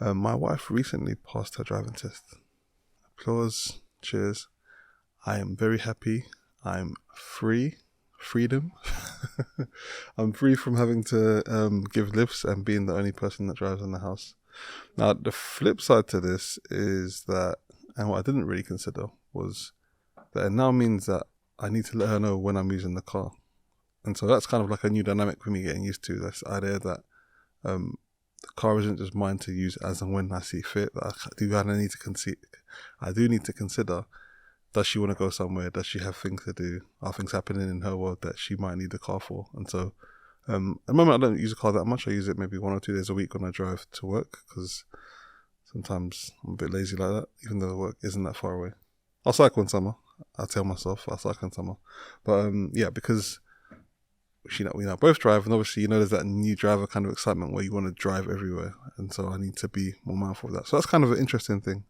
My wife recently passed her driving test. Applause, cheers. I am very happy. I'm free. Freedom. I'm free from having to give lifts and being the only person that drives in the house. Now, the flip side to this is that, and what I didn't really consider was that it now means that I need to let her know when I'm using the car. And so that's kind of like a new dynamic for me getting used to, this idea that the car isn't just mine to use as and when I see fit. I do need to consider, does she want to go somewhere? Does she have things to do? Are things happening in her world that she might need the car for? And so at the moment I don't use the car that much. I use it maybe 1 or 2 days a week when I drive to work, because sometimes I'm a bit lazy like that, even though the work isn't that far away. I'll cycle in summer. I tell myself I'll cycle in summer. But because we now both drive, and obviously there's that new driver kind of excitement where you want to drive everywhere, and so I need to be more mindful of that. So that's kind of an interesting thing.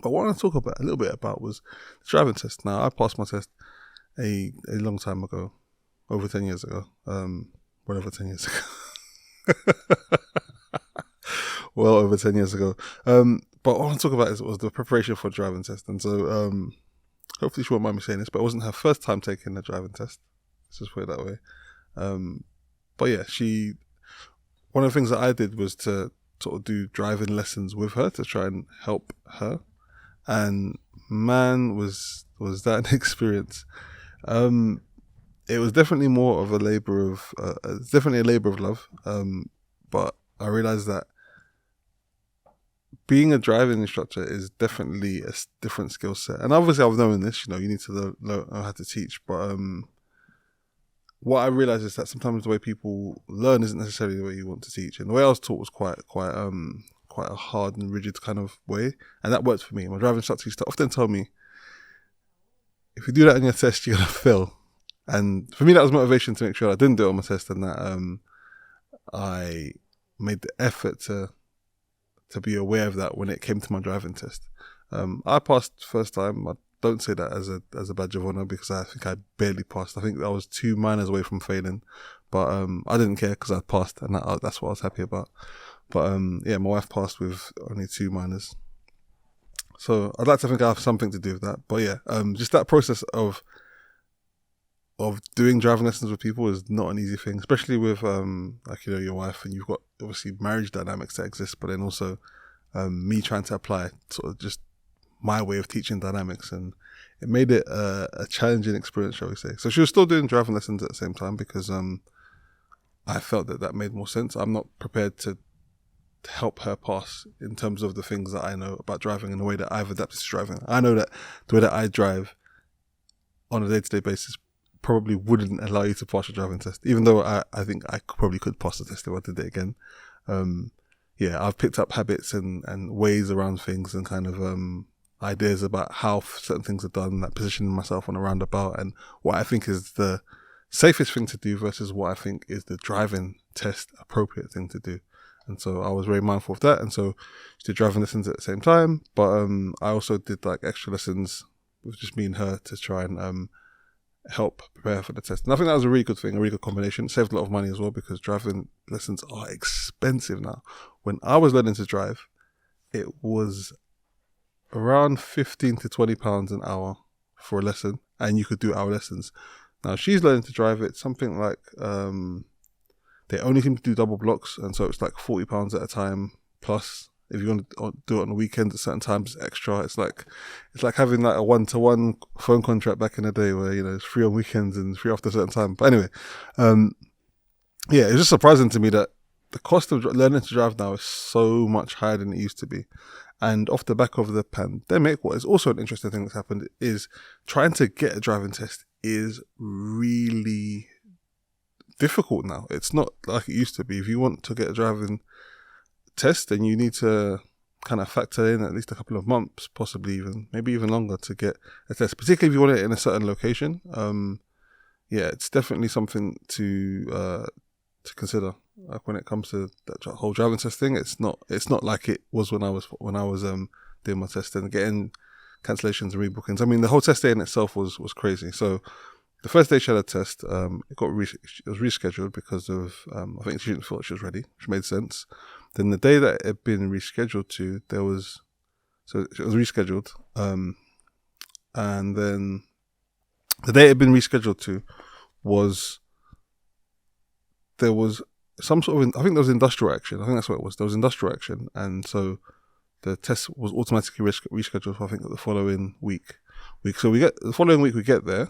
But what I want to talk a little bit about was the driving test. Now, I passed my test a long time ago, over 10 years ago. Well over 10 years ago. Well over 10 years ago. But what I want to talk about was the preparation for the driving test. And so hopefully she won't mind me saying this, but it wasn't her first time taking the driving test. Let's just put it that way. But yeah, one of the things that I did was to sort of do driving lessons with her to try and help her. And man, was that an experience. It was definitely more of a labor of love. But I realized that being a driving instructor is definitely a different skill set. And obviously I've known this, you need to know how to teach. But what I realized is that sometimes the way people learn isn't necessarily the way you want to teach. And the way I was taught was quite a hard and rigid kind of way, and that worked for me. My driving instructor used to often tell me, if you do that on your test, you're gonna fail. And for me, that was motivation to make sure I didn't do it on my test, and that I made the effort to be aware of that when it came to my driving test. I passed first time. I don't say that as a badge of honor, because I think I barely passed. I think I was 2 minors away from failing, but I didn't care because I passed, and that's what I was happy about. But my wife passed with only 2 minors. So I'd like to think I have something to do with that. But yeah, just that process of doing driving lessons with people is not an easy thing, especially with your wife, and you've got obviously marriage dynamics that exist, but then also me trying to apply sort of just my way of teaching dynamics, and it made it a challenging experience, shall we say. So she was still doing driving lessons at the same time, because I felt that made more sense. I'm not prepared to help her pass in terms of the things that I know about driving and the way that I've adapted to driving. I know that the way that I drive on a day-to-day basis probably wouldn't allow you to pass your driving test, even though I think I probably could pass the test if I did it again. I've picked up habits and ways around things, and kind of ideas about how certain things are done, like positioning myself on a roundabout, and what I think is the safest thing to do versus what I think is the driving test appropriate thing to do. And so I was very mindful of that. And so she did driving lessons at the same time. But I also did like extra lessons with just me and her to try and help prepare for the test. And I think that was a really good thing, a really good combination. It saved a lot of money as well, because driving lessons are expensive now. When I was learning to drive, it was around 15 to 20 pounds an hour for a lesson, and you could do hour lessons. Now she's learning to drive, it's something like they only seem to do double blocks, and so it's like £40 at a time. Plus, if you want to do it on the weekends at certain times, it's extra. It's like having like a 1-to-1 phone contract back in the day, where it's free on weekends and free after a certain time. But anyway, it's just surprising to me that the cost of learning to drive now is so much higher than it used to be. And off the back of the pandemic, what is also an interesting thing that's happened is trying to get a driving test is really difficult now. It's not like it used to be. If you want to get a driving test, then you need to kind of factor in at least a couple of months, possibly maybe even longer, to get a test, particularly if you want it in a certain location. It's definitely something to consider. Like when it comes to that whole driving test thing, it's not like it was when I was doing my test and getting cancellations and rebookings. I mean, the whole test day in itself was crazy. So the first day she had a test, it was rescheduled because of I think she didn't feel like she was ready, which made sense. Then the day that it had been rescheduled to, it was rescheduled. And then the day it had been rescheduled to there was some sort of, I think there was industrial action. I think that's what it was. There was industrial action. And so the test was automatically rescheduled for, I think, the following week. So the following week we get there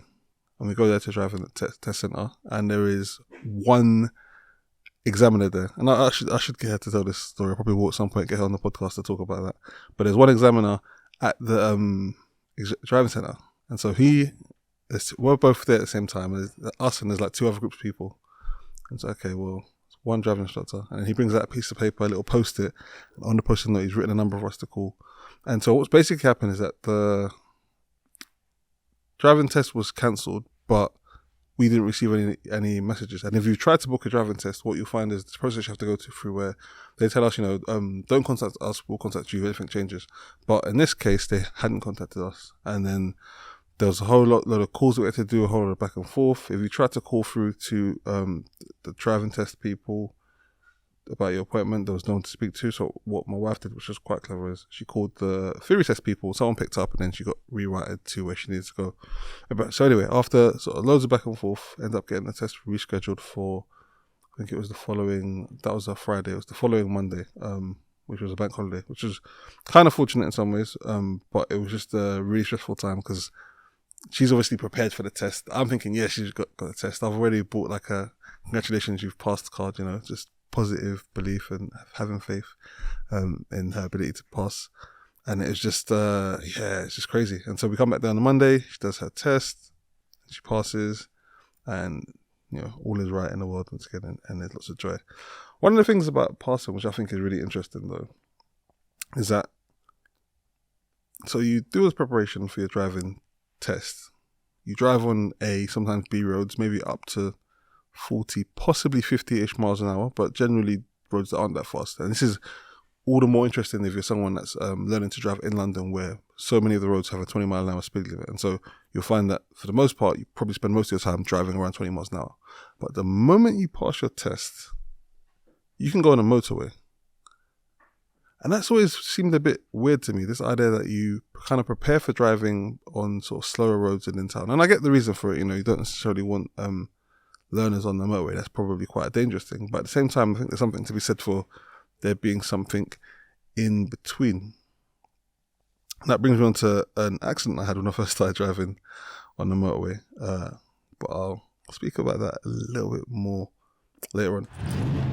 and we go there to drive in the test center, and there is one examiner there. And I should get her to tell this story. I probably will at some point get her on the podcast to talk about that. But there's one examiner at the driving center. And so we're both there at the same time. There's us and there's like 2 other groups of people. And so, okay, well, it's one driving instructor. And he brings out a piece of paper, a little post-it. On the post-it note, he's written a number for us to call. And so what's basically happened is that the driving test was cancelled, but we didn't receive any messages. And if you try to book a driving test, what you'll find is the process you have to go through where they tell us, don't contact us, we'll contact you if anything changes. But in this case, they hadn't contacted us. And then there was a whole lot of calls that we had to do, a whole lot of back and forth. If you tried to call through to the driving test people about your appointment, there was no one to speak to. So what my wife did, which was quite clever, is she called the theory test people. Someone picked up, and then she got rerouted to where she needed to go. So anyway, after sort of loads of back and forth, ended up getting the test rescheduled for, I think it was that was a Friday. It was the following Monday, which was a bank holiday, which was kind of fortunate in some ways. But it was just a really stressful time because she's obviously prepared for the test. I'm thinking, yeah, she's got the test. I've already bought like a congratulations, you've passed the card, just positive belief and having faith in her ability to pass. And it was just, it's just crazy. And so we come back there on the Monday, she does her test, she passes, and, all is right in the world once again, and there's lots of joy. One of the things about passing, which I think is really interesting though, is that, so you do this preparation for your driving test. You drive on A, sometimes B roads, maybe up to 40, possibly 50-ish miles an hour, but generally roads that aren't that fast. And this is all the more interesting if you're someone that's learning to drive in London, where so many of the roads have a 20-mile-an-hour speed limit. And so you'll find that for the most part, you probably spend most of your time driving around 20 miles an hour. But the moment you pass your test, you can go on a motorway. And that's always seemed a bit weird to me, this idea that you kind of prepare for driving on sort of slower roads and in town. And I get the reason for it, you don't necessarily want learners on the motorway. That's probably quite a dangerous thing. But at the same time, I think there's something to be said for there being something in between. And that brings me on to an accident I had when I first started driving on the motorway. But I'll speak about that a little bit more later on.